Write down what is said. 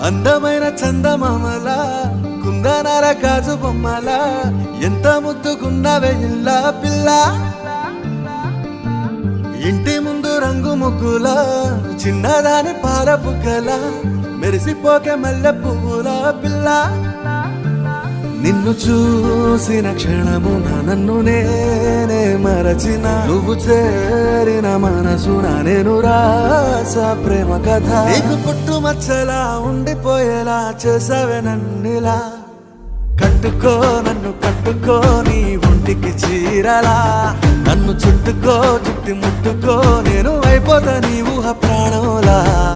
అందమైన చందమామల కుందనాల గాజు బొమ్మల ఎంత ముద్దుకున్నవే ఇల్లా పిల్ల ఇంటి ముందు రంగు ముగ్గుల చిన్నదాని పాల బుగ్గల మెరిసిపోకే మల్లె పువ్వుల పిల్ల నిన్ను చూసిన క్షణమున నన్ను నేనే మరచిన నువ్వు చేరిన మనసున నేను రాసా ప్రేమ కథ నీకు పుట్టుమచ్చలా ఉండిపోయేలా చేసావే నన్నిలా కట్టుకో నన్ను కట్టుకో నీ ఒంటికి చీరలా నన్ను చుట్టుకో చుట్టి ముట్టుకో నేను అయిపోతా నీ ఊహ ప్రాణం